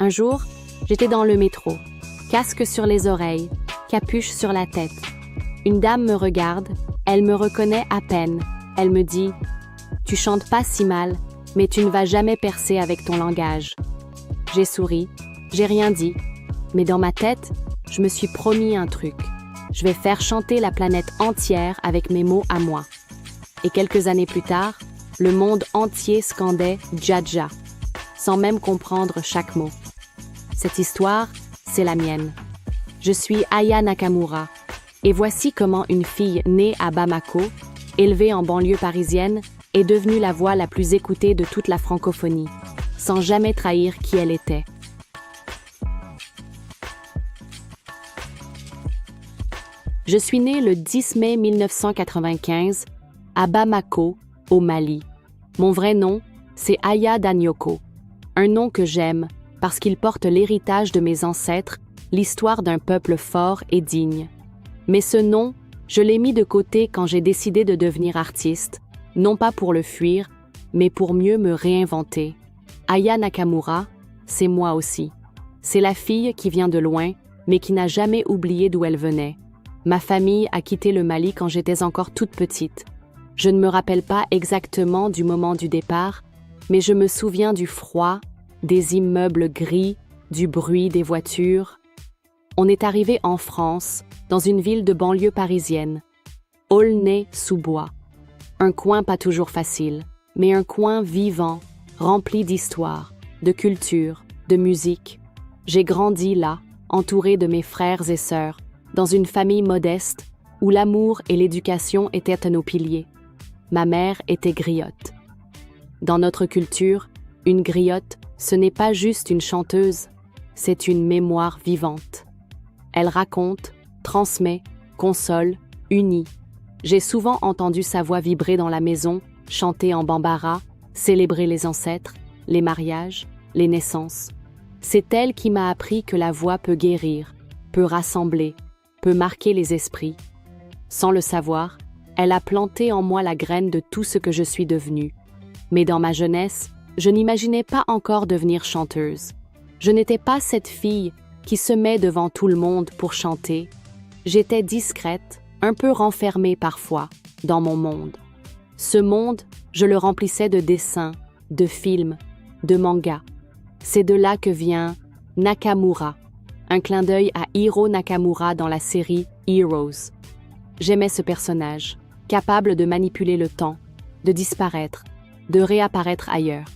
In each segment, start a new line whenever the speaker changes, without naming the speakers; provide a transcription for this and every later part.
Un jour, j'étais dans le métro, casque sur les oreilles, capuche sur la tête. Une dame me regarde, elle me reconnaît à peine. Elle me dit « Tu chantes pas si mal, mais tu ne vas jamais percer avec ton langage. » J'ai souri, j'ai rien dit, mais dans ma tête, je me suis promis un truc. Je vais faire chanter la planète entière avec mes mots à moi. Et quelques années plus tard, le monde entier scandait « Dja-dja », sans même comprendre chaque mot. Cette histoire, c'est la mienne. Je suis Aya Nakamura, et voici comment une fille née à Bamako, élevée en banlieue parisienne, est devenue la voix la plus écoutée de toute la francophonie, sans jamais trahir qui elle était. Je suis née le 10 mai 1995 à Bamako, au Mali. Mon vrai nom, c'est Aya Danyoko, un nom que j'aime parce qu'il porte l'héritage de mes ancêtres, l'histoire d'un peuple fort et digne. Mais ce nom, je l'ai mis de côté quand j'ai décidé de devenir artiste, non pas pour le fuir, mais pour mieux me réinventer. Aya Nakamura, c'est moi aussi. C'est la fille qui vient de loin, mais qui n'a jamais oublié d'où elle venait. Ma famille a quitté le Mali quand j'étais encore toute petite. Je ne me rappelle pas exactement du moment du départ, mais je me souviens du froid, des immeubles gris, du bruit des voitures. On est arrivé en France, dans une ville de banlieue parisienne, Aulnay-sous-Bois. Un coin pas toujours facile, mais un coin vivant, rempli d'histoire, de culture, de musique. J'ai grandi là, entourée de mes frères et sœurs, dans une famille modeste où l'amour et l'éducation étaient à nos piliers. Ma mère était griotte. Dans notre culture, une griotte, ce n'est pas juste une chanteuse, c'est une mémoire vivante. Elle raconte, transmet, console, unit. J'ai souvent entendu sa voix vibrer dans la maison, chanter en bambara, célébrer les ancêtres, les mariages, les naissances. C'est elle qui m'a appris que la voix peut guérir, peut rassembler, peut marquer les esprits. Sans le savoir, elle a planté en moi la graine de tout ce que je suis devenue. Mais dans ma jeunesse, je n'imaginais pas encore devenir chanteuse. Je n'étais pas cette fille qui se met devant tout le monde pour chanter. J'étais discrète, un peu renfermée parfois, dans mon monde. Ce monde, je le remplissais de dessins, de films, de mangas. C'est de là que vient Nakamura, un clin d'œil à Hiro Nakamura dans la série Heroes. J'aimais ce personnage, capable de manipuler le temps, de disparaître, de réapparaître ailleurs.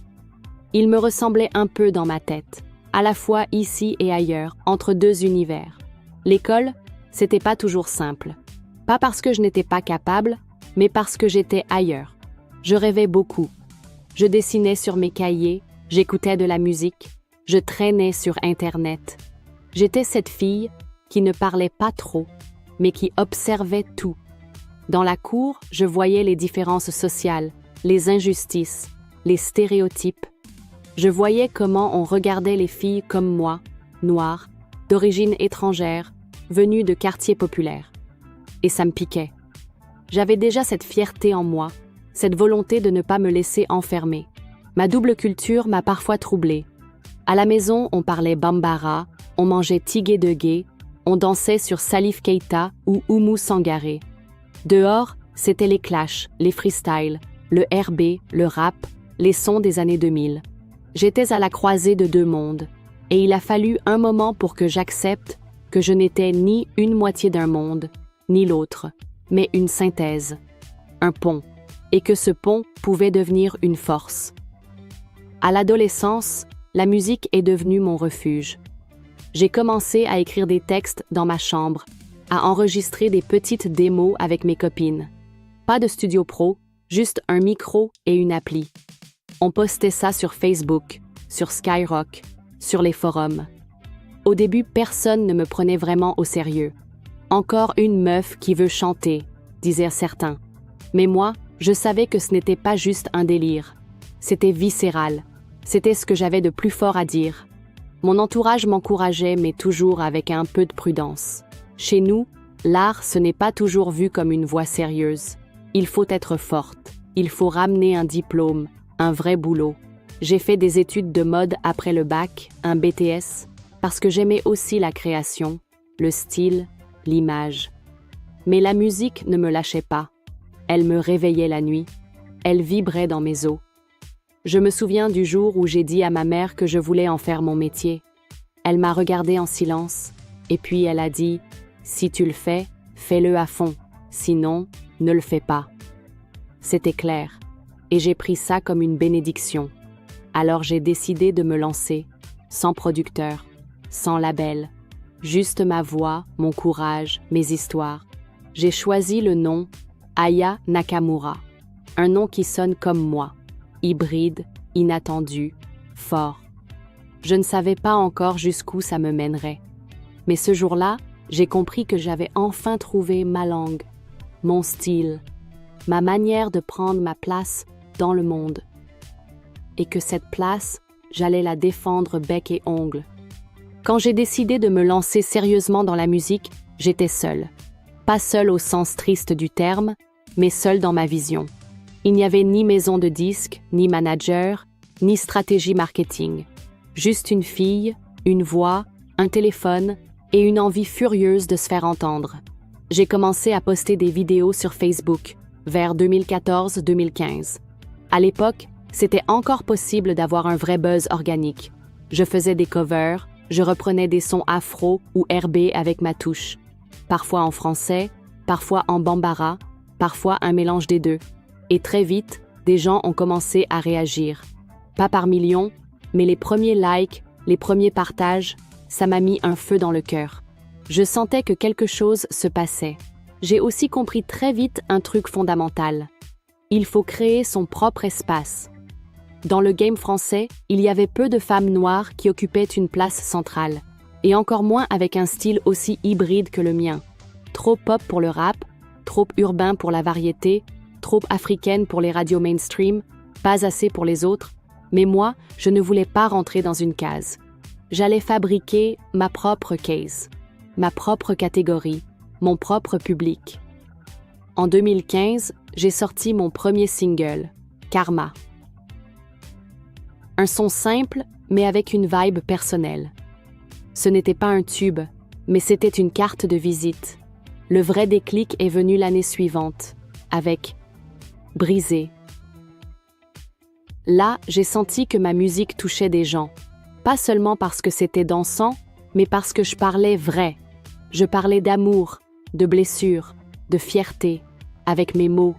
Il me ressemblait un peu dans ma tête, à la fois ici et ailleurs, entre deux univers. L'école, c'était pas toujours simple. Pas parce que je n'étais pas capable, mais parce que j'étais ailleurs. Je rêvais beaucoup. Je dessinais sur mes cahiers, j'écoutais de la musique, je traînais sur Internet. J'étais cette fille qui ne parlait pas trop, mais qui observait tout. Dans la cour, je voyais les différences sociales, les injustices, les stéréotypes. Je voyais comment on regardait les filles comme moi, noires, d'origine étrangère, venues de quartiers populaires. Et ça me piquait. J'avais déjà cette fierté en moi, cette volonté de ne pas me laisser enfermer. Ma double culture m'a parfois troublée. À la maison, on parlait bambara, on mangeait tigé de gué, on dansait sur Salif Keita ou Oumou Sangaré. Dehors, c'était les clashs, les freestyles, le RB, le rap, les sons des années 2000. J'étais à la croisée de deux mondes, et il a fallu un moment pour que j'accepte que je n'étais ni une moitié d'un monde, ni l'autre, mais une synthèse, un pont, et que ce pont pouvait devenir une force. À l'adolescence, la musique est devenue mon refuge. J'ai commencé à écrire des textes dans ma chambre, à enregistrer des petites démos avec mes copines. Pas de studio pro, juste un micro et une appli. On postait ça sur Facebook, sur Skyrock, sur les forums. Au début, personne ne me prenait vraiment au sérieux. Encore une meuf qui veut chanter, disaient certains. Mais moi, je savais que ce n'était pas juste un délire. C'était viscéral. C'était ce que j'avais de plus fort à dire. Mon entourage m'encourageait, mais toujours avec un peu de prudence. Chez nous, l'art, ce n'est pas toujours vu comme une voie sérieuse. Il faut être forte. Il faut ramener un diplôme, un vrai boulot. J'ai fait des études de mode après le bac, un BTS, parce que j'aimais aussi la création, le style, l'image. Mais la musique ne me lâchait pas. Elle me réveillait la nuit. Elle vibrait dans mes os. Je me souviens du jour où j'ai dit à ma mère que je voulais en faire mon métier. Elle m'a regardée en silence, et puis elle a dit « Si tu le fais, fais-le à fond. Sinon, ne le fais pas. » C'était clair, et j'ai pris ça comme une bénédiction. Alors j'ai décidé de me lancer, sans producteur, sans label, juste ma voix, mon courage, mes histoires. J'ai choisi le nom Aya Nakamura, un nom qui sonne comme moi, hybride, inattendu, fort. Je ne savais pas encore jusqu'où ça me mènerait. Mais ce jour-là, j'ai compris que j'avais enfin trouvé ma langue, mon style, ma manière de prendre ma place dans le monde. Et que cette place, j'allais la défendre bec et ongle. Quand j'ai décidé de me lancer sérieusement dans la musique, j'étais seule. Pas seule au sens triste du terme, mais seule dans ma vision. Il n'y avait ni maison de disques, ni manager, ni stratégie marketing. Juste une fille, une voix, un téléphone et une envie furieuse de se faire entendre. J'ai commencé à poster des vidéos sur Facebook, vers 2014-2015. À l'époque, c'était encore possible d'avoir un vrai buzz organique. Je faisais des covers, je reprenais des sons afro ou RB avec ma touche. Parfois en français, parfois en bambara, parfois un mélange des deux. Et très vite, des gens ont commencé à réagir. Pas par millions, mais les premiers likes, les premiers partages, ça m'a mis un feu dans le cœur. Je sentais que quelque chose se passait. J'ai aussi compris très vite un truc fondamental. Il faut créer son propre espace. Dans le game français, il y avait peu de femmes noires qui occupaient une place centrale, et encore moins avec un style aussi hybride que le mien. Trop pop pour le rap, trop urbain pour la variété, trop africaine pour les radios mainstream, pas assez pour les autres, mais moi, je ne voulais pas rentrer dans une case. J'allais fabriquer ma propre case, ma propre catégorie, mon propre public. En 2015, j'ai sorti mon premier single, Karma. Un son simple, mais avec une vibe personnelle. Ce n'était pas un tube, mais c'était une carte de visite. Le vrai déclic est venu l'année suivante, avec Brisé. Là, j'ai senti que ma musique touchait des gens. Pas seulement parce que c'était dansant, mais parce que je parlais vrai. Je parlais d'amour, de blessures, de fierté, avec mes mots,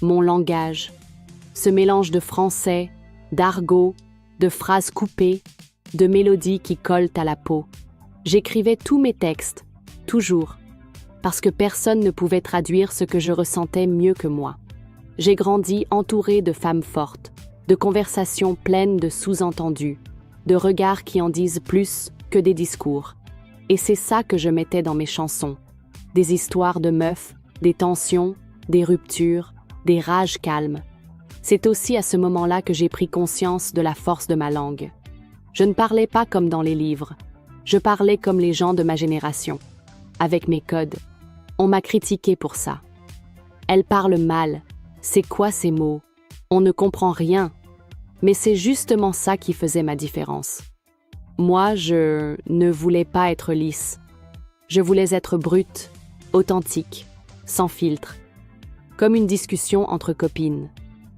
mon langage. Ce mélange de français, d'argot, de phrases coupées, de mélodies qui collent à la peau. J'écrivais tous mes textes, toujours, parce que personne ne pouvait traduire ce que je ressentais mieux que moi. J'ai grandi entourée de femmes fortes, de conversations pleines de sous-entendus, de regards qui en disent plus que des discours. Et c'est ça que je mettais dans mes chansons. Des histoires de meufs, des tensions, des ruptures, des rages calmes. C'est aussi à ce moment-là que j'ai pris conscience de la force de ma langue. Je ne parlais pas comme dans les livres. Je parlais comme les gens de ma génération, avec mes codes. On m'a critiqué pour ça. Elle parle mal. C'est quoi ces mots? On ne comprend rien. Mais c'est justement ça qui faisait ma différence. Moi, je ne voulais pas être lisse. Je voulais être brute, authentique, sans filtre. Comme une discussion entre copines.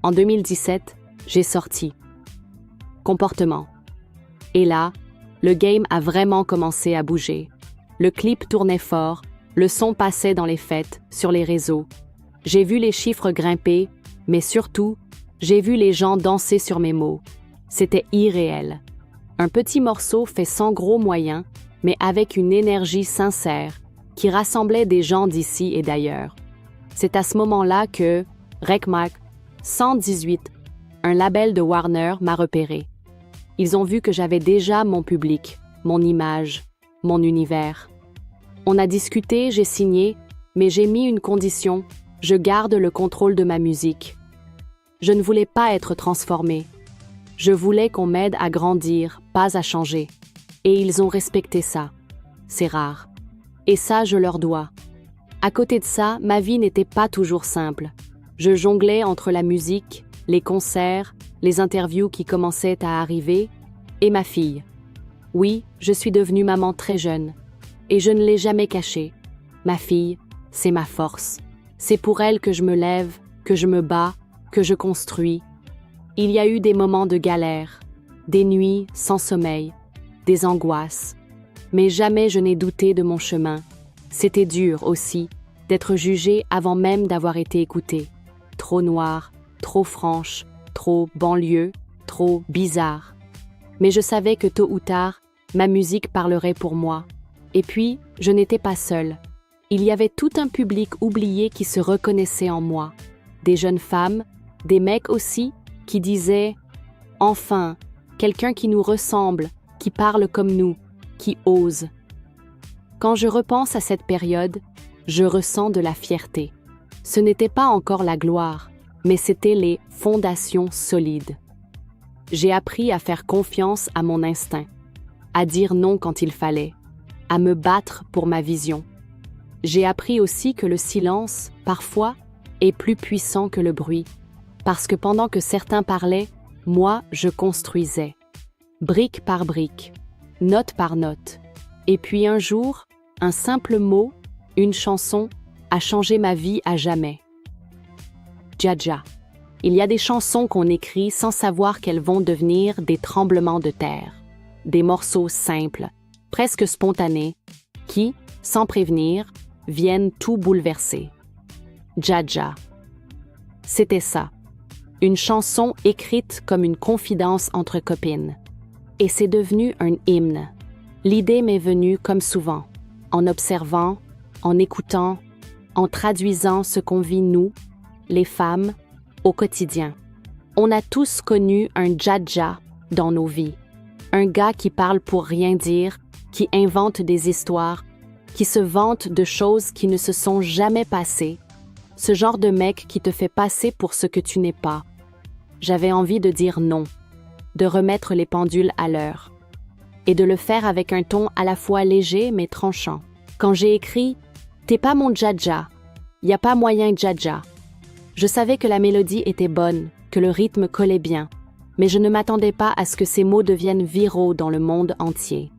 En 2017, j'ai sorti Comportement. Et là, le game a vraiment commencé à bouger. Le clip tournait fort, le son passait dans les fêtes, sur les réseaux. J'ai vu les chiffres grimper, mais surtout, j'ai vu les gens danser sur mes mots. C'était irréel. Un petit morceau fait sans gros moyens, mais avec une énergie sincère qui rassemblait des gens d'ici et d'ailleurs. C'est à ce moment-là que Recmac 118, un label de Warner, m'a repéré. Ils ont vu que j'avais déjà mon public, mon image, mon univers. On a discuté, j'ai signé, mais j'ai mis une condition, je garde le contrôle de ma musique. Je ne voulais pas être transformée. Je voulais qu'on m'aide à grandir, pas à changer. Et ils ont respecté ça. C'est rare. Et ça, je leur dois. À côté de ça, ma vie n'était pas toujours simple. Je jonglais entre la musique, les concerts, les interviews qui commençaient à arriver, et ma fille. Oui, je suis devenue maman très jeune, et je ne l'ai jamais caché. Ma fille, c'est ma force. C'est pour elle que je me lève, que je me bats, que je construis. Il y a eu des moments de galère, des nuits sans sommeil, des angoisses. Mais jamais je n'ai douté de mon chemin. C'était dur aussi d'être jugée avant même d'avoir été écoutée. Trop noire, trop franche, trop banlieue, trop bizarre. Mais je savais que tôt ou tard, ma musique parlerait pour moi. Et puis, je n'étais pas seule. Il y avait tout un public oublié qui se reconnaissait en moi. Des jeunes femmes, des mecs aussi, qui disaient « Enfin, quelqu'un qui nous ressemble, qui parle comme nous, qui ose. » Quand je repense à cette période, je ressens de la fierté. Ce n'était pas encore la gloire, mais c'était les fondations solides. J'ai appris à faire confiance à mon instinct, à dire non quand il fallait, à me battre pour ma vision. J'ai appris aussi que le silence, parfois, est plus puissant que le bruit, parce que pendant que certains parlaient, moi, je construisais, brique par brique, note par note. Et puis un jour, un simple mot, une chanson, a changé ma vie à jamais. Dja-dja. Il y a des chansons qu'on écrit sans savoir qu'elles vont devenir des tremblements de terre, des morceaux simples, presque spontanés, qui, sans prévenir, viennent tout bouleverser. Dja-dja. C'était ça. Une chanson écrite comme une confidence entre copines. Et c'est devenu un hymne. L'idée m'est venue comme souvent, en observant, en écoutant, en traduisant ce qu'on vit nous, les femmes, au quotidien. On a tous connu un dja-dja dans nos vies. Un gars qui parle pour rien dire, qui invente des histoires, qui se vante de choses qui ne se sont jamais passées. Ce genre de mec qui te fait passer pour ce que tu n'es pas. J'avais envie de dire non, de remettre les pendules à l'heure, et de le faire avec un ton à la fois léger mais tranchant. Quand j'ai écrit « T'es pas mon dja-dja, y a pas moyen dja-dja », je savais que la mélodie était bonne, que le rythme collait bien, mais je ne m'attendais pas à ce que ces mots deviennent viraux dans le monde entier.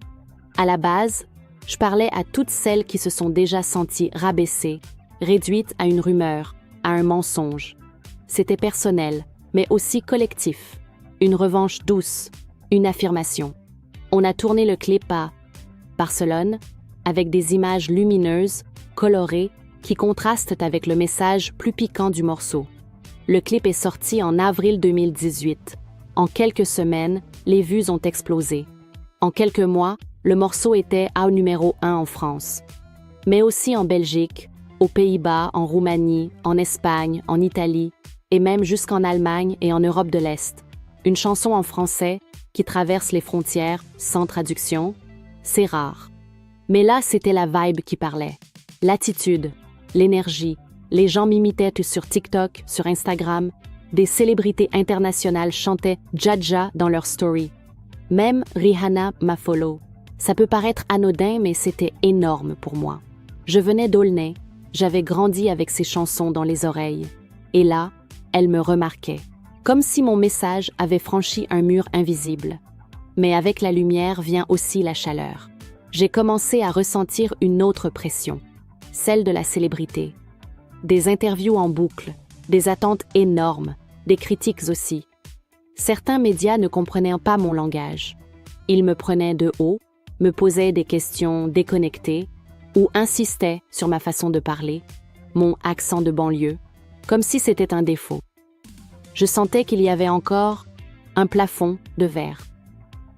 À la base, je parlais à toutes celles qui se sont déjà senties rabaissées, réduites à une rumeur, à un mensonge. C'était personnel, mais aussi collectif. Une revanche douce, une affirmation. On a tourné le clip à Barcelone, avec des images lumineuses, colorées, qui contrastent avec le message plus piquant du morceau. Le clip est sorti en avril 2018. En quelques semaines, les vues ont explosé. En quelques mois, le morceau était au numéro 1 en France. Mais aussi en Belgique, aux Pays-Bas, en Roumanie, en Espagne, en Italie, et même jusqu'en Allemagne et en Europe de l'Est. Une chanson en français qui traverse les frontières sans traduction, c'est rare. Mais là, c'était la vibe qui parlait. L'attitude, l'énergie, les gens m'imitaient sur TikTok, sur Instagram, des célébrités internationales chantaient Dja-dja dans leurs stories. Même Rihanna m'a follow. Ça peut paraître anodin, mais c'était énorme pour moi. Je venais d'Aulnay, j'avais grandi avec ces chansons dans les oreilles. Et là, elles me remarquaient. Comme si mon message avait franchi un mur invisible. Mais avec la lumière vient aussi la chaleur. J'ai commencé à ressentir une autre pression, celle de la célébrité. Des interviews en boucle, des attentes énormes, des critiques aussi. Certains médias ne comprenaient pas mon langage. Ils me prenaient de haut, me posaient des questions déconnectées ou insistaient sur ma façon de parler, mon accent de banlieue, comme si c'était un défaut. Je sentais qu'il y avait encore un plafond de verre,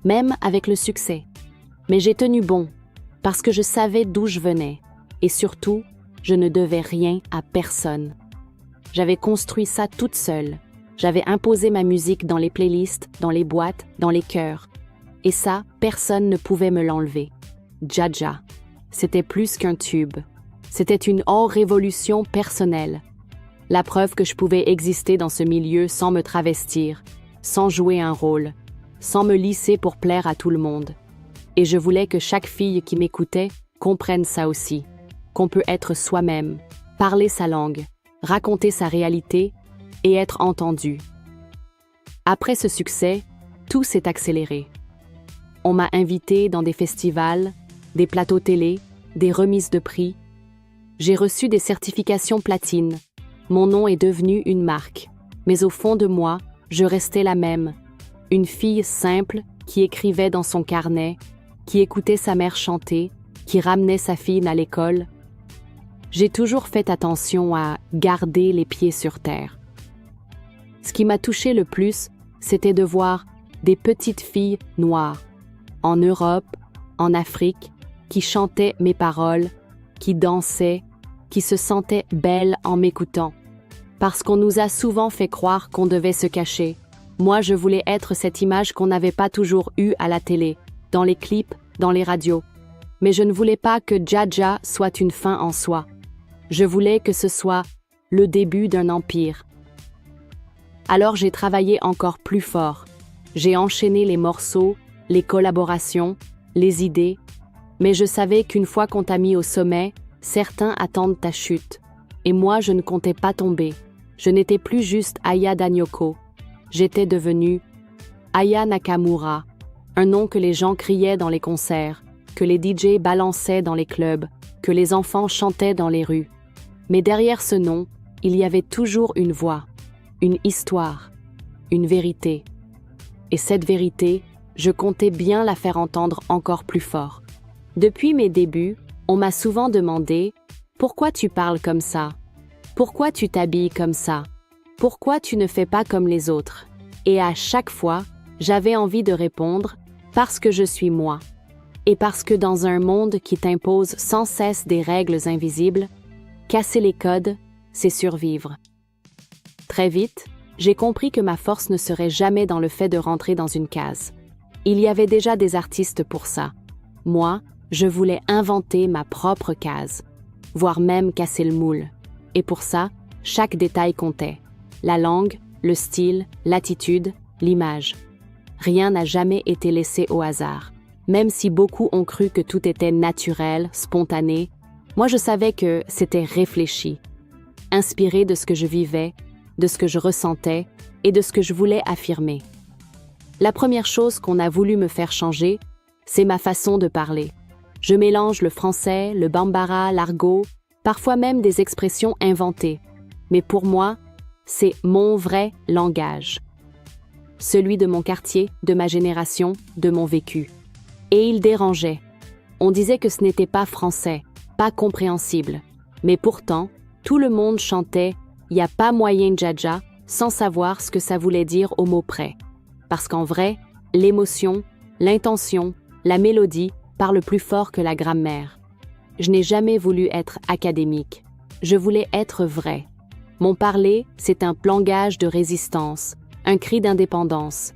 même avec le succès. Mais j'ai tenu bon, parce que je savais d'où je venais, et surtout, je ne devais rien à personne. J'avais construit ça toute seule. J'avais imposé ma musique dans les playlists, dans les boîtes, dans les chœurs. Et ça, personne ne pouvait me l'enlever. Dja-dja, c'était plus qu'un tube. C'était une révolution personnelle. La preuve que je pouvais exister dans ce milieu sans me travestir, sans jouer un rôle, sans me lisser pour plaire à tout le monde. Et je voulais que chaque fille qui m'écoutait comprenne ça aussi, qu'on peut être soi-même, parler sa langue, raconter sa réalité et être entendu. Après ce succès, tout s'est accéléré. On m'a invité dans des festivals, des plateaux télé, des remises de prix. J'ai reçu des certifications platine. Mon nom est devenu une marque. Mais au fond de moi, je restais la même. Une fille simple qui écrivait dans son carnet, qui écoutait sa mère chanter, qui ramenait sa fille à l'école. J'ai toujours fait attention à garder les pieds sur terre. Ce qui m'a touché le plus, c'était de voir des petites filles noires, en Europe, en Afrique, qui chantaient mes paroles, qui dansaient, qui se sentaient belles en m'écoutant. Parce qu'on nous a souvent fait croire qu'on devait se cacher. Moi, je voulais être cette image qu'on n'avait pas toujours eue à la télé, dans les clips, dans les radios. Mais je ne voulais pas que Dja soit une fin en soi. Je voulais que ce soit le début d'un empire. Alors j'ai travaillé encore plus fort. J'ai enchaîné les morceaux, les collaborations, les idées. Mais je savais qu'une fois qu'on t'a mis au sommet, certains attendent ta chute. Et moi, je ne comptais pas tomber. Je n'étais plus juste Aya Danyoko. J'étais devenue Aya Nakamura, un nom que les gens criaient dans les concerts, que les DJ balançaient dans les clubs, que les enfants chantaient dans les rues. Mais derrière ce nom, il y avait toujours une voix, une histoire, une vérité. Et cette vérité, je comptais bien la faire entendre encore plus fort. Depuis mes débuts, on m'a souvent demandé « Pourquoi tu parles comme ça ? Pourquoi tu t'habilles comme ça ? Pourquoi tu ne fais pas comme les autres ?» Et à chaque fois, j'avais envie de répondre « Parce que je suis moi. » Et parce que dans un monde qui t'impose sans cesse des règles invisibles, casser les codes, c'est survivre. Très vite, j'ai compris que ma force ne serait jamais dans le fait de rentrer dans une case. Il y avait déjà des artistes pour ça. Moi, je voulais inventer ma propre case, voire même casser le moule. Et pour ça, chaque détail comptait. La langue, le style, l'attitude, l'image. Rien n'a jamais été laissé au hasard. Même si beaucoup ont cru que tout était naturel, spontané, moi je savais que c'était réfléchi, inspiré de ce que je vivais, de ce que je ressentais et de ce que je voulais affirmer. La première chose qu'on a voulu me faire changer, c'est ma façon de parler. Je mélange le français, le bambara, l'argot, parfois même des expressions inventées. Mais pour moi, c'est mon vrai langage. Celui de mon quartier, de ma génération, de mon vécu. Et il dérangeait. On disait que ce n'était pas français, pas compréhensible. Mais pourtant, tout le monde chantait « Y a pas moyen Dja » sans savoir ce que ça voulait dire au mot près. Parce qu'en vrai, l'émotion, l'intention, la mélodie parlent plus fort que la grammaire. Je n'ai jamais voulu être académique. Je voulais être vrai. Mon parler, c'est un langage de résistance, un cri d'indépendance.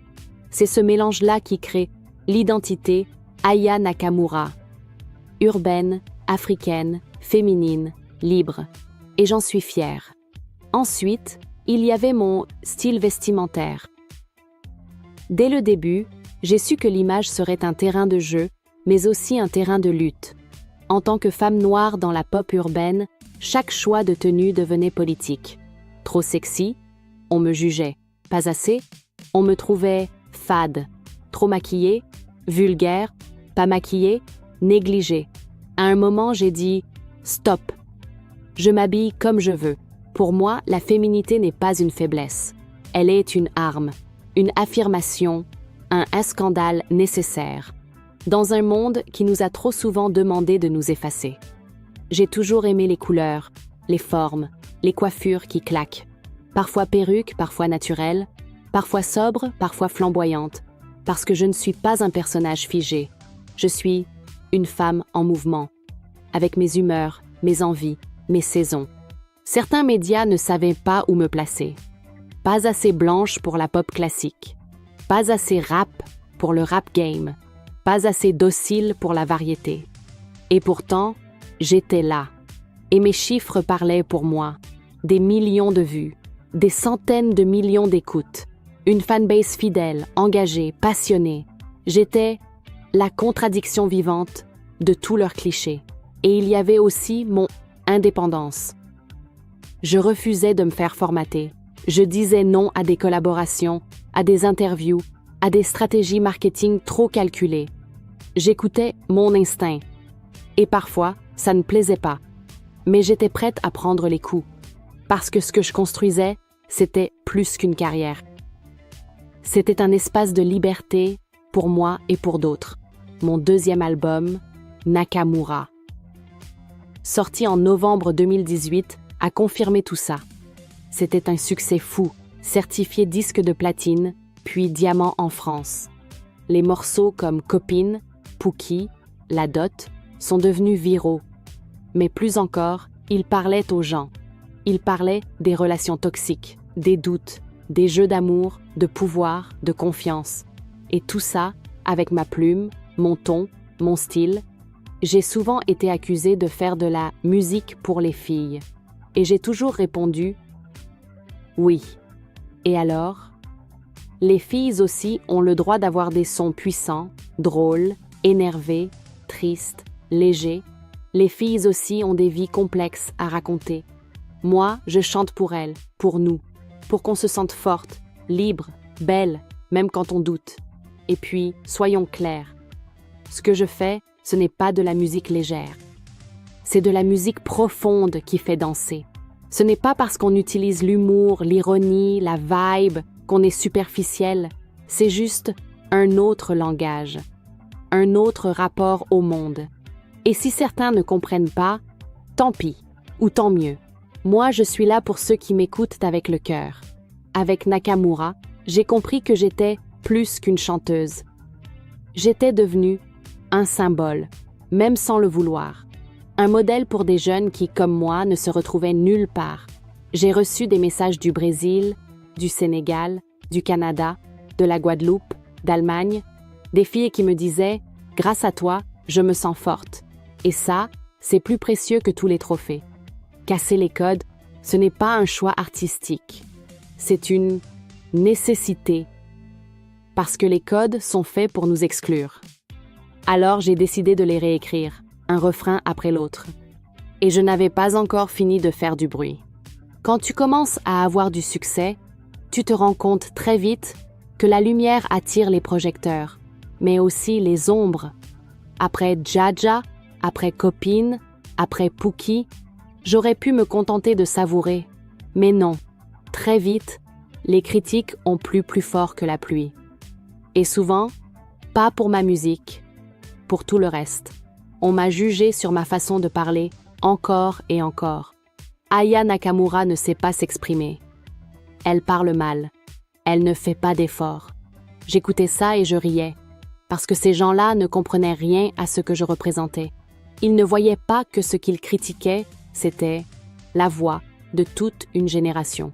C'est ce mélange-là qui crée l'identité Aya Nakamura. Urbaine, africaine, féminine, libre. Et j'en suis fière. Ensuite, il y avait mon style vestimentaire. Dès le début, j'ai su que l'image serait un terrain de jeu, mais aussi un terrain de lutte. En tant que femme noire dans la pop urbaine, chaque choix de tenue devenait politique. Trop sexy, on me jugeait. Pas assez, on me trouvait fade. Trop maquillée, vulgaire, pas maquillée, négligée. À un moment, j'ai dit « Stop ». Je m'habille comme je veux. Pour moi, la féminité n'est pas une faiblesse. Elle est une arme, une affirmation, un scandale nécessaire. Dans un monde qui nous a trop souvent demandé de nous effacer. J'ai toujours aimé les couleurs, les formes, les coiffures qui claquent. Parfois perruques, parfois naturelles, parfois sobres, parfois flamboyantes. Parce que je ne suis pas un personnage figé. Je suis une femme en mouvement, avec mes humeurs, mes envies, mes saisons. Certains médias ne savaient pas où me placer. Pas assez blanche pour la pop classique. Pas assez rap pour le rap game. Pas assez docile pour la variété. Et pourtant, j'étais là. Et mes chiffres parlaient pour moi. Des millions de vues, des centaines de millions d'écoutes. Une fanbase fidèle, engagée, passionnée. J'étais la contradiction vivante de tous leurs clichés. Et il y avait aussi mon indépendance. Je refusais de me faire formater. Je disais non à des collaborations, à des interviews, à des stratégies marketing trop calculées. J'écoutais mon instinct. Et parfois, ça ne plaisait pas. Mais j'étais prête à prendre les coups. Parce que ce que je construisais, c'était plus qu'une carrière. C'était un espace de liberté pour moi et pour d'autres. Mon deuxième album, Nakamura, sorti en novembre 2018, a confirmé tout ça. C'était un succès fou, certifié disque de platine, puis diamant en France. Les morceaux comme Copine, Pookie, La Dot sont devenus viraux. Mais plus encore, ils parlaient aux gens. Ils parlaient des relations toxiques, des doutes, des jeux d'amour, de pouvoir, de confiance. Et tout ça, avec ma plume, mon ton, mon style. J'ai souvent été accusée de faire de la musique pour les filles. Et j'ai toujours répondu « oui ». Et alors? Les filles aussi ont le droit d'avoir des sons puissants, drôles, énervés, tristes, légers. Les filles aussi ont des vies complexes à raconter. Moi, je chante pour elles, pour nous, pour qu'on se sente forte, libre, belle, même quand on doute. Et puis, soyons clairs. Ce que je fais, ce n'est pas de la musique légère. C'est de la musique profonde qui fait danser. Ce n'est pas parce qu'on utilise l'humour, l'ironie, la vibe, qu'on est superficiel. C'est juste un autre langage, un autre rapport au monde. Et si certains ne comprennent pas, tant pis, ou tant mieux. Moi, je suis là pour ceux qui m'écoutent avec le cœur. Avec Nakamura, j'ai compris que j'étais plus qu'une chanteuse. J'étais devenue un symbole, même sans le vouloir. Un modèle pour des jeunes qui, comme moi, ne se retrouvaient nulle part. J'ai reçu des messages du Brésil, du Sénégal, du Canada, de la Guadeloupe, d'Allemagne, des filles qui me disaient « Grâce à toi, je me sens forte ». Et ça, c'est plus précieux que tous les trophées. Casser les codes, ce n'est pas un choix artistique. C'est une nécessité. Parce que les codes sont faits pour nous exclure. Alors j'ai décidé de les réécrire, un refrain après l'autre. Et je n'avais pas encore fini de faire du bruit. Quand tu commences à avoir du succès, tu te rends compte très vite que la lumière attire les projecteurs, mais aussi les ombres. Après Jaja, après Copine, après Pookie, j'aurais pu me contenter de savourer. Mais non, très vite, les critiques ont plu plus fort que la pluie. Et souvent, pas pour ma musique, pour tout le reste. On m'a jugé sur ma façon de parler, encore et encore. Aya Nakamura ne sait pas s'exprimer. Elle parle mal. Elle ne fait pas d'efforts. J'écoutais ça et je riais, parce que ces gens-là ne comprenaient rien à ce que je représentais. Ils ne voyaient pas que ce qu'ils critiquaient, c'était la voix de toute une génération,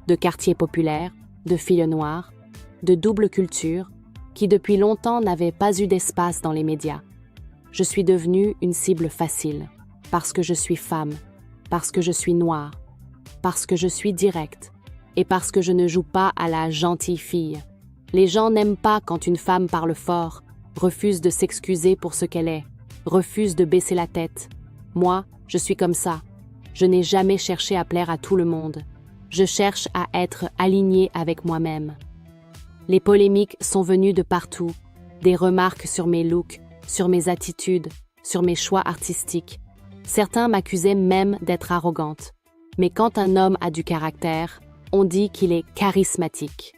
de quartiers populaires, de filles noires, de double culture, qui depuis longtemps n'avaient pas eu d'espace dans les médias. Je suis devenue une cible facile, parce que je suis femme, parce que je suis noire, parce que je suis directe, et parce que je ne joue pas à la gentille fille. Les gens n'aiment pas quand une femme parle fort, refuse de s'excuser pour ce qu'elle est, refuse de baisser la tête. Moi, je suis comme ça. Je n'ai jamais cherché à plaire à tout le monde. Je cherche à être alignée avec moi-même. Les polémiques sont venues de partout. Des remarques sur mes looks, sur mes attitudes, sur mes choix artistiques. Certains m'accusaient même d'être arrogante. Mais quand un homme a du caractère, on dit qu'il est charismatique.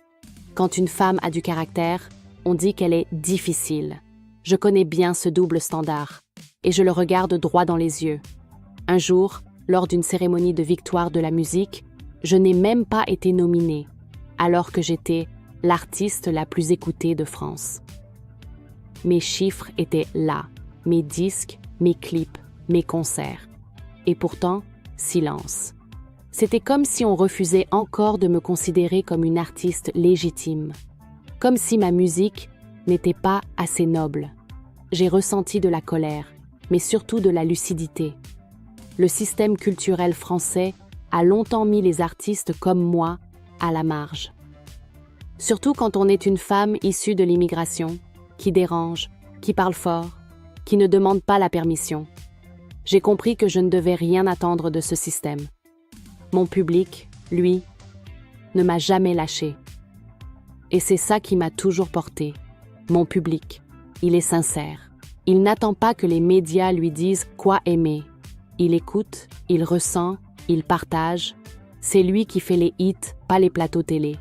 Quand une femme a du caractère, on dit qu'elle est difficile. Je connais bien ce double standard, et je le regarde droit dans les yeux. Un jour, lors d'une cérémonie de victoire de la musique, je n'ai même pas été nominée, alors que j'étais l'artiste la plus écoutée de France. Mes chiffres étaient là, mes disques, mes clips, mes concerts. Et pourtant, silence. C'était comme si on refusait encore de me considérer comme une artiste légitime. Comme si ma musique n'était pas assez noble. J'ai ressenti de la colère, mais surtout de la lucidité. Le système culturel français a longtemps mis les artistes comme moi à la marge. Surtout quand on est une femme issue de l'immigration, qui dérange, qui parle fort, qui ne demande pas la permission. J'ai compris que je ne devais rien attendre de ce système. Mon public, lui, ne m'a jamais lâché. Et c'est ça qui m'a toujours porté. Mon public, il est sincère. Il n'attend pas que les médias lui disent quoi aimer. Il écoute, il ressent, il partage. C'est lui qui fait les hits, pas les plateaux télé.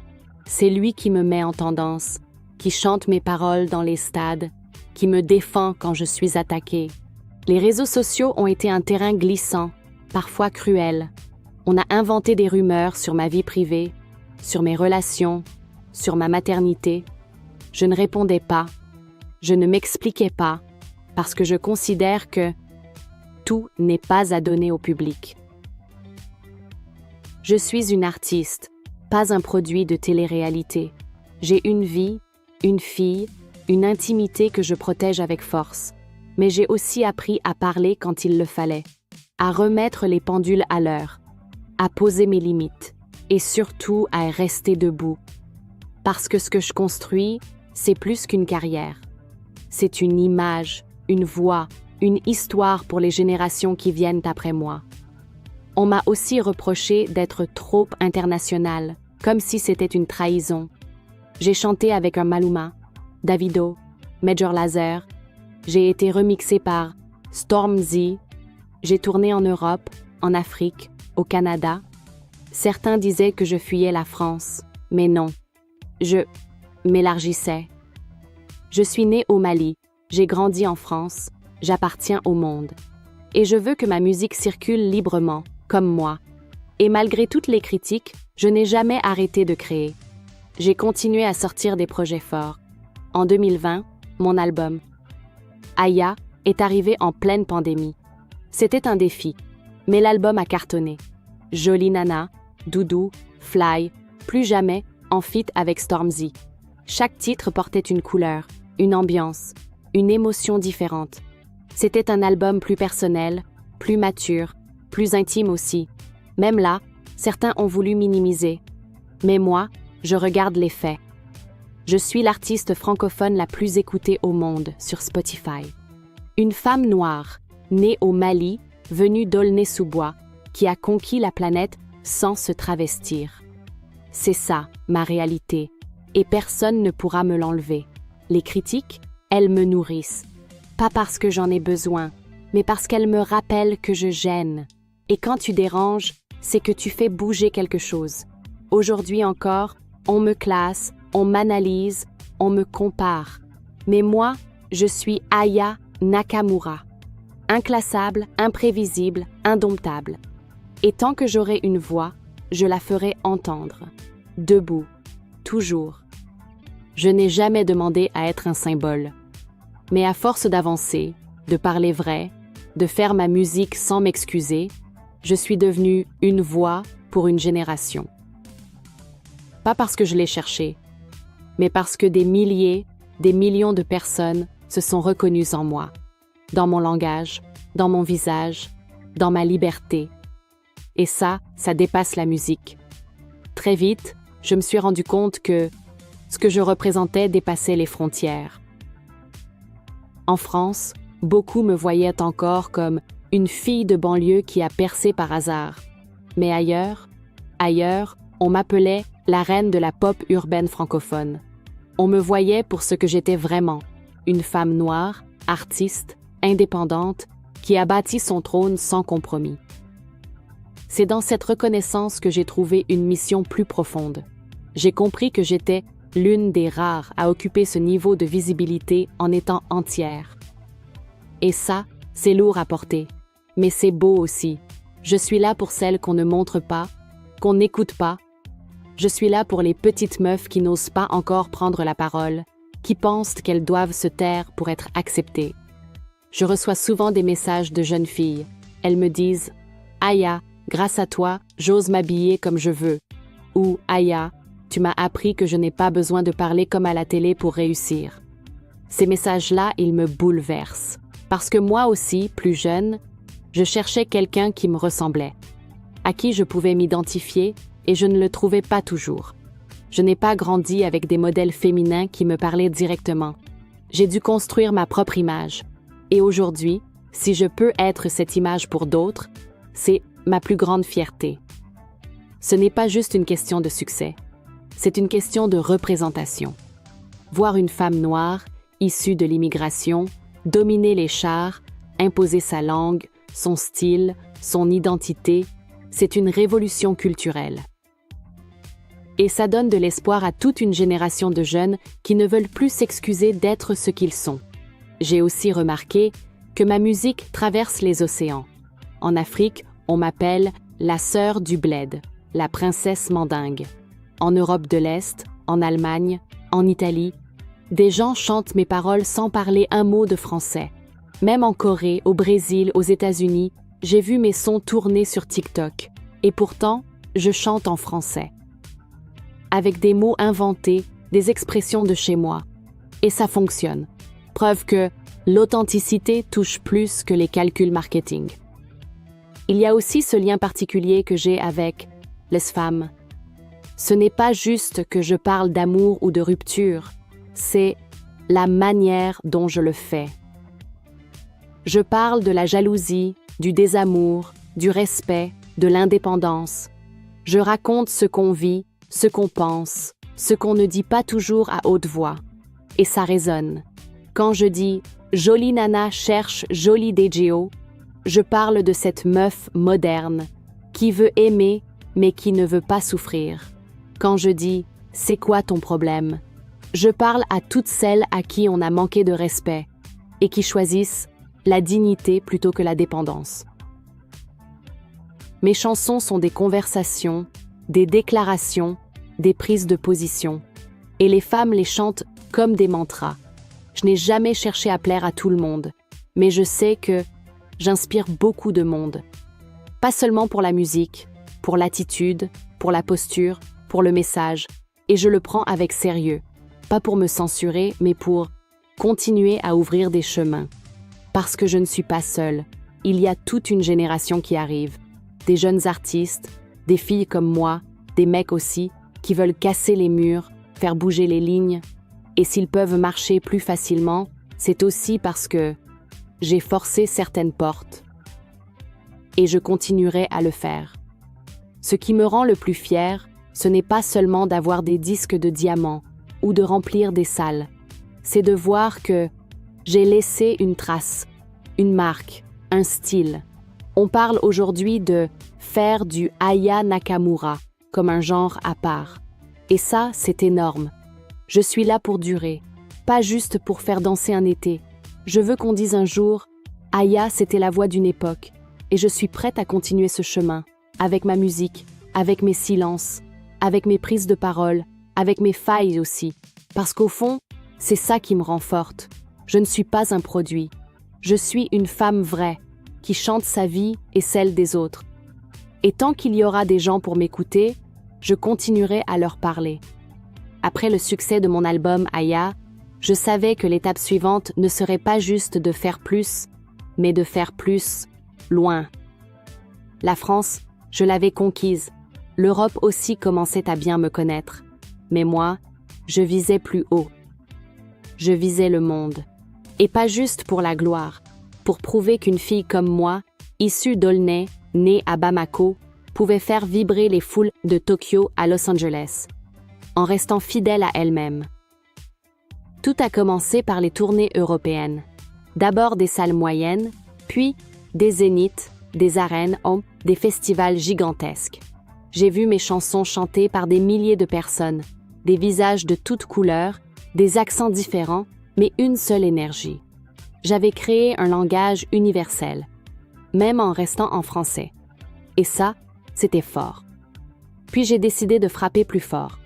C'est lui qui me met en tendance, qui chante mes paroles dans les stades, qui me défend quand je suis attaquée. Les réseaux sociaux ont été un terrain glissant, parfois cruel. On a inventé des rumeurs sur ma vie privée, sur mes relations, sur ma maternité. Je ne répondais pas, je ne m'expliquais pas, parce que je considère que tout n'est pas à donner au public. Je suis une artiste, pas un produit de télé-réalité. J'ai une vie, une fille, une intimité que je protège avec force. Mais j'ai aussi appris à parler quand il le fallait, à remettre les pendules à l'heure, à poser mes limites et surtout à rester debout. Parce que ce que je construis, c'est plus qu'une carrière. C'est une image, une voix, une histoire pour les générations qui viennent après moi. On m'a aussi reproché d'être trop internationale, comme si c'était une trahison. J'ai chanté avec un Maluma, Davido, Major Lazer. J'ai été remixée par Stormzy. J'ai tourné en Europe, en Afrique, au Canada. Certains disaient que je fuyais la France, mais non. Je m'élargissais. Je suis née au Mali, j'ai grandi en France, j'appartiens au monde. Et je veux que ma musique circule librement, comme moi. Et malgré toutes les critiques, je n'ai jamais arrêté de créer. J'ai continué à sortir des projets forts. En 2020, mon album Aya est arrivé en pleine pandémie. C'était un défi, mais l'album a cartonné. Jolie Nana, Doudou, Fly, Plus jamais, en feat avec Stormzy. Chaque titre portait une couleur, une ambiance, une émotion différente. C'était un album plus personnel, plus mature, plus intime aussi. Même là, certains ont voulu minimiser. Mais moi, je regarde les faits. Je suis l'artiste francophone la plus écoutée au monde sur Spotify. Une femme noire, née au Mali, venue d'Aulnay-sous-Bois, qui a conquis la planète sans se travestir. C'est ça, ma réalité, et personne ne pourra me l'enlever. Les critiques, elles me nourrissent. Pas parce que j'en ai besoin, mais parce qu'elles me rappellent que je gêne. Et quand tu déranges, c'est que tu fais bouger quelque chose. Aujourd'hui encore, on me classe, on m'analyse, on me compare. Mais moi, je suis Aya Nakamura. Inclassable, imprévisible, indomptable. Et tant que j'aurai une voix, je la ferai entendre. Debout, toujours. Je n'ai jamais demandé à être un symbole. Mais à force d'avancer, de parler vrai, de faire ma musique sans m'excuser, je suis devenue une voix pour une génération. Pas parce que je l'ai cherché, mais parce que des milliers, des millions de personnes se sont reconnues en moi, dans mon langage, dans mon visage, dans ma liberté. Et ça dépasse la musique. Très vite, je me suis rendu compte que ce que je représentais dépassait les frontières. En France, beaucoup me voyaient encore comme une fille de banlieue qui a percé par hasard. Mais ailleurs, on m'appelait la reine de la pop urbaine francophone. On me voyait pour ce que j'étais vraiment, une femme noire, artiste, indépendante, qui a bâti son trône sans compromis. C'est dans cette reconnaissance que j'ai trouvé une mission plus profonde. J'ai compris que j'étais l'une des rares à occuper ce niveau de visibilité en étant entière. Et ça, c'est lourd à porter, mais c'est beau aussi. Je suis là pour celles qu'on ne montre pas, qu'on n'écoute pas. Je suis là pour les petites meufs qui n'osent pas encore prendre la parole, qui pensent qu'elles doivent se taire pour être acceptées. Je reçois souvent des messages de jeunes filles. Elles me disent « Aya, grâce à toi, j'ose m'habiller comme je veux. » Ou « Aya, tu m'as appris que je n'ai pas besoin de parler comme à la télé pour réussir. » Ces messages-là, ils me bouleversent. Parce que moi aussi, plus jeune, je cherchais quelqu'un qui me ressemblait, à qui je pouvais m'identifier et je ne le trouvais pas toujours. Je n'ai pas grandi avec des modèles féminins qui me parlaient directement. J'ai dû construire ma propre image. Et aujourd'hui, si je peux être cette image pour d'autres, c'est ma plus grande fierté. ce n'est pas juste une question de succès, c'est une question de représentation. Voir une femme noire, issue de l'immigration, dominer les chars, imposer sa langue, son style, son identité, c'est une révolution culturelle. Et ça donne de l'espoir à toute une génération de jeunes qui ne veulent plus s'excuser d'être ce qu'ils sont. J'ai aussi remarqué que ma musique traverse les océans. En Afrique, on m'appelle la sœur du bled, la princesse mandingue. En Europe de l'Est, en Allemagne, en Italie, des gens chantent mes paroles sans parler un mot de français. Même en Corée, au Brésil, aux États-Unis, j'ai vu mes sons tourner sur TikTok. Et pourtant, je chante en français. Avec des mots inventés, des expressions de chez moi. Et ça fonctionne. Preuve que l'authenticité touche plus que les calculs marketing. Il y a aussi ce lien particulier que j'ai avec les femmes. Ce n'est pas juste que je parle d'amour ou de rupture, c'est la manière dont je le fais. Je parle de la jalousie, du désamour, du respect, de l'indépendance. Je raconte ce qu'on vit, ce qu'on pense, ce qu'on ne dit pas toujours à haute voix. Et ça résonne. Quand je dis « Jolie nana cherche joli DJO », je parle de cette meuf moderne qui veut aimer mais qui ne veut pas souffrir. Quand je dis « C'est quoi ton problème ?» je parle à toutes celles à qui on a manqué de respect et qui choisissent la dignité plutôt que la dépendance. Mes chansons sont des conversations, des déclarations, des prises de position. Et les femmes les chantent comme des mantras. Je n'ai jamais cherché à plaire à tout le monde, mais je sais que j'inspire beaucoup de monde. Pas seulement pour la musique, pour l'attitude, pour la posture, pour le message. Et je le prends avec sérieux. Pas pour me censurer, mais pour continuer à ouvrir des chemins. Parce que je ne suis pas seule. Il y a toute une génération qui arrive. Des jeunes artistes, des filles comme moi, des mecs aussi, qui veulent casser les murs, faire bouger les lignes. Et s'ils peuvent marcher plus facilement, c'est aussi parce que j'ai forcé certaines portes. Et je continuerai à le faire. Ce qui me rend le plus fier, ce n'est pas seulement d'avoir des disques de diamants ou de remplir des salles. C'est de voir que j'ai laissé une trace, une marque, un style. On parle aujourd'hui de faire du Aya Nakamura, comme un genre à part. Et ça, c'est énorme. Je suis là pour durer, pas juste pour faire danser un été. Je veux qu'on dise un jour, Aya, c'était la voix d'une époque, et je suis prête à continuer ce chemin, avec ma musique, avec mes silences, avec mes prises de parole, avec mes failles aussi. Parce qu'au fond, c'est ça qui me rend forte. Je ne suis pas un produit. Je suis une femme vraie, qui chante sa vie et celle des autres. Et tant qu'il y aura des gens pour m'écouter, je continuerai à leur parler. Après le succès de mon album Aya, je savais que l'étape suivante ne serait pas juste de faire plus, mais de faire plus, loin. La France, je l'avais conquise. L'Europe aussi commençait à bien me connaître. Mais moi, je visais plus haut. Je visais le monde. Et pas juste pour la gloire, pour prouver qu'une fille comme moi, issue d'Aulnay, née à Bamako, pouvait faire vibrer les foules de Tokyo à Los Angeles, en restant fidèle à elle-même. Tout a commencé par les tournées européennes. D'abord des salles moyennes, puis des zéniths, des arènes, des festivals gigantesques. J'ai vu mes chansons chantées par des milliers de personnes, des visages de toutes couleurs, des accents différents, mais une seule énergie. J'avais créé un langage universel, même en restant en français. Et ça, c'était fort. Puis j'ai décidé de frapper plus fort.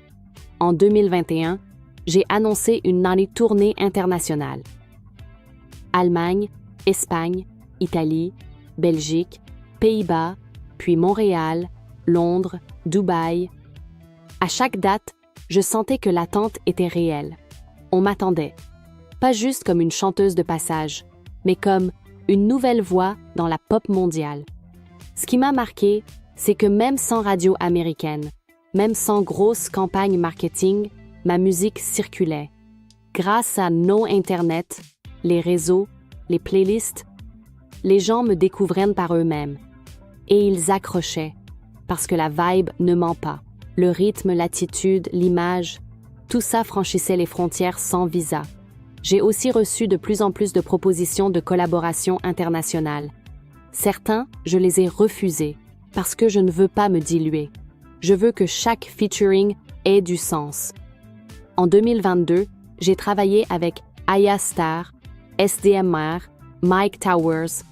En 2021, j'ai annoncé une tournée internationale. Allemagne, Espagne, Italie, Belgique, Pays-Bas, puis Montréal, Londres, Dubaï. À chaque date, je sentais que l'attente était réelle. On m'attendait. Pas juste comme une chanteuse de passage, mais comme une nouvelle voix dans la pop mondiale. Ce qui m'a marqué, c'est que même sans radio américaine, même sans grosse campagne marketing, ma musique circulait. Grâce à nos Internet, les réseaux, les playlists, les gens me découvraient par eux-mêmes. Et ils accrochaient. parce que la vibe ne ment pas. Le rythme, l'attitude, l'image, tout ça franchissait les frontières sans visa. J'ai aussi reçu de plus en plus de propositions de collaboration internationale. Certains, je les ai refusés parce que je ne veux pas me diluer. Je veux que chaque featuring ait du sens. En 2022, j'ai travaillé avec Aya Star, SDMR, Mike Towers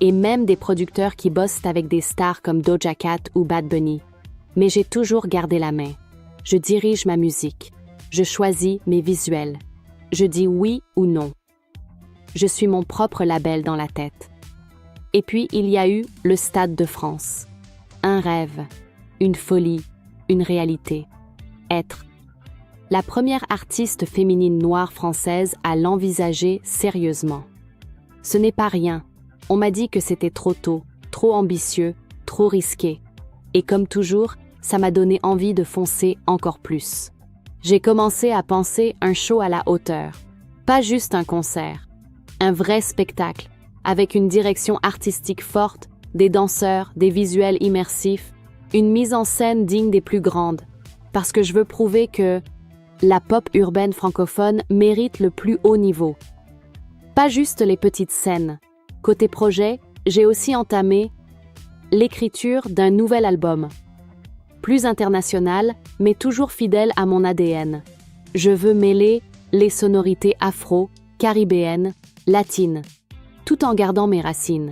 et même des producteurs qui bossent avec des stars comme Doja Cat ou Bad Bunny. Mais j'ai toujours gardé la main. Je dirige ma musique. Je choisis mes visuels. Je dis oui ou non. Je suis mon propre label dans la tête. Et puis, il y a eu le Stade de France. Un rêve, une folie, une réalité. Être. La première artiste féminine noire française à l'envisager sérieusement. Ce n'est pas rien. On m'a dit que c'était trop tôt, trop ambitieux, trop risqué. Et comme toujours, ça m'a donné envie de foncer encore plus. J'ai commencé à penser un show à la hauteur. Pas juste un concert. Un vrai spectacle, avec une direction artistique forte, des danseurs, des visuels immersifs, une mise en scène digne des plus grandes. Parce que je veux prouver que la pop urbaine francophone mérite le plus haut niveau. Pas juste les petites scènes. Côté projet, j'ai aussi entamé l'écriture d'un nouvel album. Plus international, mais toujours fidèle à mon ADN. Je veux mêler les sonorités afro, caribéennes, latines, tout en gardant mes racines.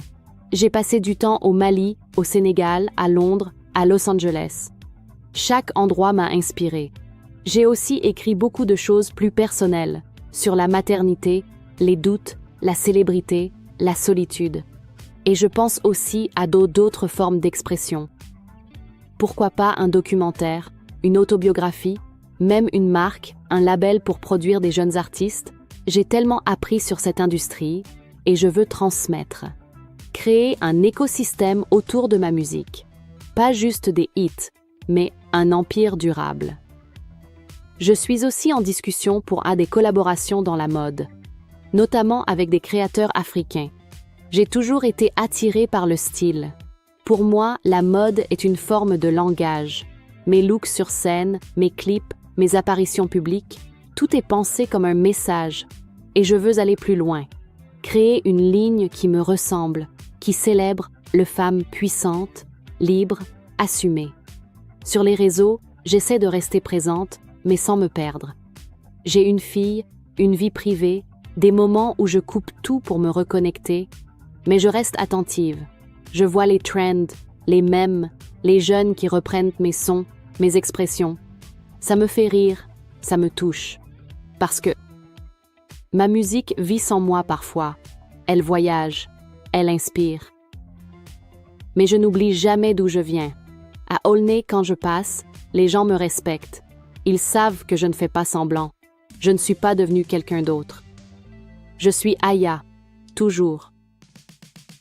J'ai passé du temps au Mali, au Sénégal, à Londres, à Los Angeles. Chaque endroit m'a inspiré. J'ai aussi écrit beaucoup de choses plus personnelles, sur la maternité, les doutes, la célébrité, la solitude. Et je pense aussi à d'autres formes d'expression. Pourquoi pas un documentaire, une autobiographie, même une marque, un label pour produire des jeunes artistes? J'ai tellement appris sur cette industrie et je veux transmettre. Créer un écosystème autour de ma musique. Pas juste des hits, mais un empire durable. Je suis aussi en discussion pour des collaborations dans la mode, notamment avec des créateurs africains. J'ai toujours été attirée par le style. Pour moi, la mode est une forme de langage. Mes looks sur scène, mes clips, mes apparitions publiques, tout est pensé comme un message. Et je veux aller plus loin. Créer une ligne qui me ressemble, qui célèbre les femmes puissantes, libres, assumées. Sur les réseaux, j'essaie de rester présente, mais sans me perdre. J'ai une fille, une vie privée, des moments où je coupe tout pour me reconnecter, mais je reste attentive. Je vois les trends, les mèmes, les jeunes qui reprennent mes sons, mes expressions. Ça me fait rire, ça me touche. Parce que ma musique vit sans moi parfois. Elle voyage, elle inspire. Mais je n'oublie jamais d'où je viens. À Aulnay, quand je passe, les gens me respectent. Ils savent que je ne fais pas semblant. Je ne suis pas devenue quelqu'un d'autre. Je suis Aya, toujours.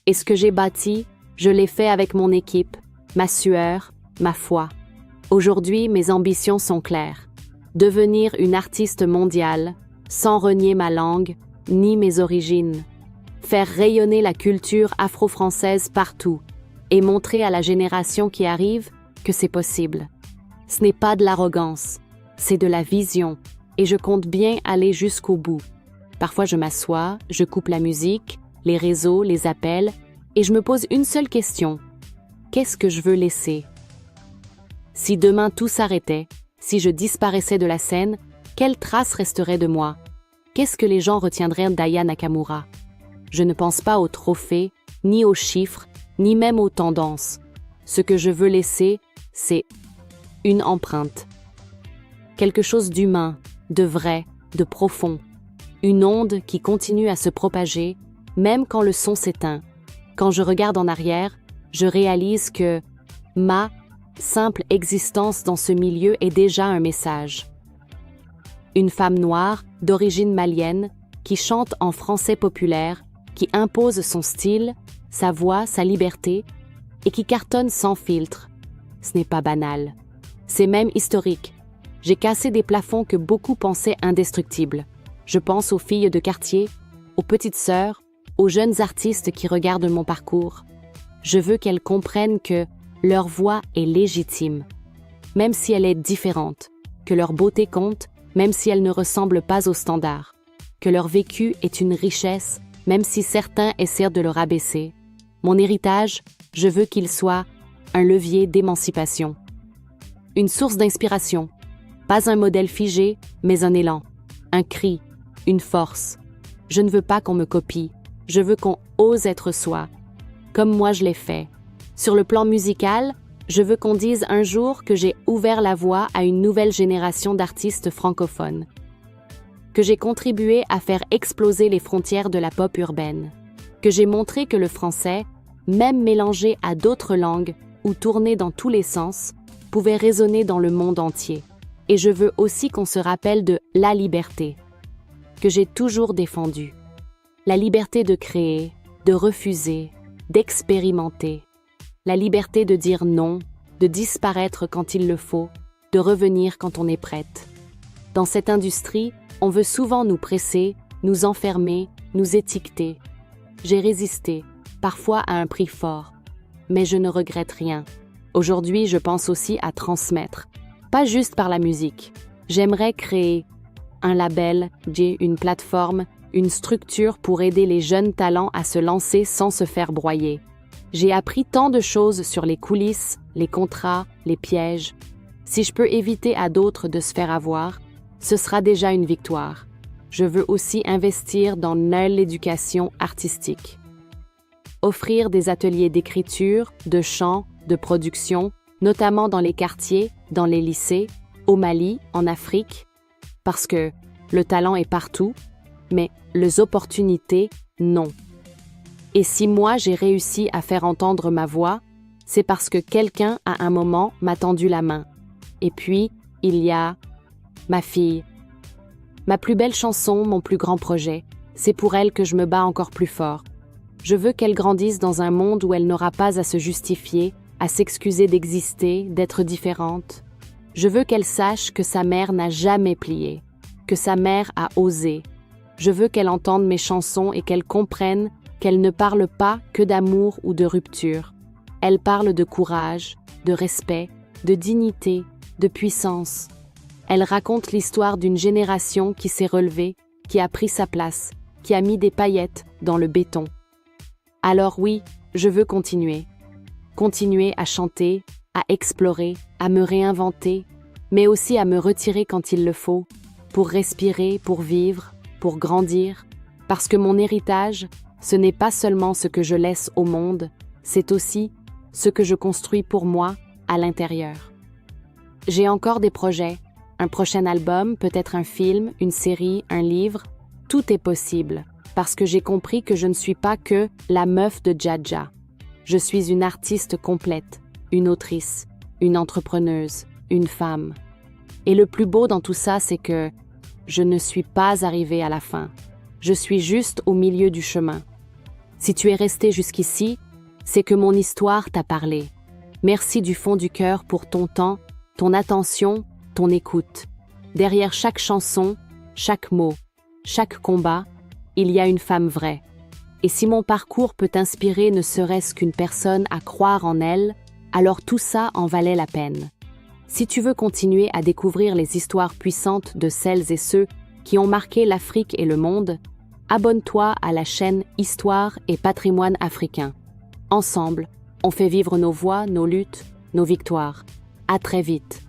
Et ce que j'ai bâti, je l'ai fait avec mon équipe, ma sueur, ma foi. Aujourd'hui, mes ambitions sont claires. Devenir une artiste mondiale, sans renier ma langue, ni mes origines. Faire rayonner la culture afro-française partout et montrer à la génération qui arrive que c'est possible. Ce n'est pas de l'arrogance, c'est de la vision et je compte bien aller jusqu'au bout. Parfois je m'assois, je coupe la musique, les réseaux, les appels et je me pose une seule question. Qu'est-ce que je veux laisser? Si demain tout s'arrêtait, si je disparaissais de la scène, quelle trace resterait de moi? Qu'est-ce que les gens retiendraient d'Aya Nakamura? Je ne pense pas aux trophées, ni aux chiffres, ni même aux tendances. Ce que je veux laisser, c'est une empreinte. Quelque chose d'humain, de vrai, de profond. Une onde qui continue à se propager, même quand le son s'éteint. Quand je regarde en arrière, je réalise que ma simple existence dans ce milieu est déjà un message. Une femme noire, d'origine malienne, qui chante en français populaire, qui impose son style, sa voix, sa liberté, et qui cartonne sans filtre. Ce n'est pas banal. C'est même historique. J'ai cassé des plafonds que beaucoup pensaient indestructibles. Je pense aux filles de quartier, aux petites sœurs, aux jeunes artistes qui regardent mon parcours. Je veux qu'elles comprennent que leur voix est légitime, même si elle est différente, que leur beauté compte, même si elle ne ressemble pas aux standards, que leur vécu est une richesse, même si certains essaient de le rabaisser. Mon héritage, je veux qu'il soit un levier d'émancipation, une source d'inspiration, pas un modèle figé, mais un élan, un cri, une force. Je ne veux pas qu'on me copie, je veux qu'on ose être soi, comme moi je l'ai fait. Sur le plan musical, je veux qu'on dise un jour que j'ai ouvert la voie à une nouvelle génération d'artistes francophones, que j'ai contribué à faire exploser les frontières de la pop urbaine, que j'ai montré que le français, même mélangé à d'autres langues ou tourné dans tous les sens, pouvait résonner dans le monde entier. Et je veux aussi qu'on se rappelle de la liberté, que j'ai toujours défendue. La liberté de créer, de refuser, d'expérimenter. La liberté de dire non, de disparaître quand il le faut, de revenir quand on est prête. Dans cette industrie, on veut souvent nous presser, nous enfermer, nous étiqueter. J'ai résisté, parfois à un prix fort, mais je ne regrette rien. Aujourd'hui, je pense aussi à transmettre, pas juste par la musique. J'aimerais créer un label, une plateforme, une structure pour aider les jeunes talents à se lancer sans se faire broyer. J'ai appris tant de choses sur les coulisses, les contrats, les pièges. Si je peux éviter à d'autres de se faire avoir, ce sera déjà une victoire. Je veux aussi investir dans l'éducation artistique. Offrir des ateliers d'écriture, de chant, de production, notamment dans les quartiers, dans les lycées, au Mali, en Afrique, parce que le talent est partout, mais les opportunités, non. Et si moi j'ai réussi à faire entendre ma voix, c'est parce que quelqu'un à un moment m'a tendu la main. Et puis, il y a ma fille. Ma plus belle chanson, mon plus grand projet, c'est pour elle que je me bats encore plus fort. Je veux qu'elle grandisse dans un monde où elle n'aura pas à se justifier, à s'excuser d'exister, d'être différente. Je veux qu'elle sache que sa mère n'a jamais plié, que sa mère a osé. Je veux qu'elle entende mes chansons et qu'elle comprenne qu'elle ne parle pas que d'amour ou de rupture. Elle parle de courage, de respect, de dignité, de puissance. Elle raconte l'histoire d'une génération qui s'est relevée, qui a pris sa place, qui a mis des paillettes dans le béton. Alors oui, je veux continuer. Continuer à chanter, à explorer, à me réinventer, mais aussi à me retirer quand il le faut, pour respirer, pour vivre, pour grandir, parce que mon héritage, ce n'est pas seulement ce que je laisse au monde, c'est aussi ce que je construis pour moi à l'intérieur. J'ai encore des projets, un prochain album, peut-être un film, une série, un livre, tout est possible, parce que j'ai compris que je ne suis pas que la meuf de Dja. Je suis une artiste complète, une autrice, une entrepreneuse, une femme. Et le plus beau dans tout ça, c'est que je ne suis pas arrivée à la fin. Je suis juste au milieu du chemin. Si tu es resté jusqu'ici, c'est que mon histoire t'a parlé. Merci du fond du cœur pour ton temps, ton attention, ton écoute. Derrière chaque chanson, chaque mot, chaque combat, il y a une femme vraie. Et si mon parcours peut inspirer ne serait-ce qu'une personne à croire en elle, alors tout ça en valait la peine. Si tu veux continuer à découvrir les histoires puissantes de celles et ceux qui ont marqué l'Afrique et le monde, abonne-toi à la chaîne Histoire et Patrimoine africain. Ensemble, on fait vivre nos voix, nos luttes, nos victoires. À très vite.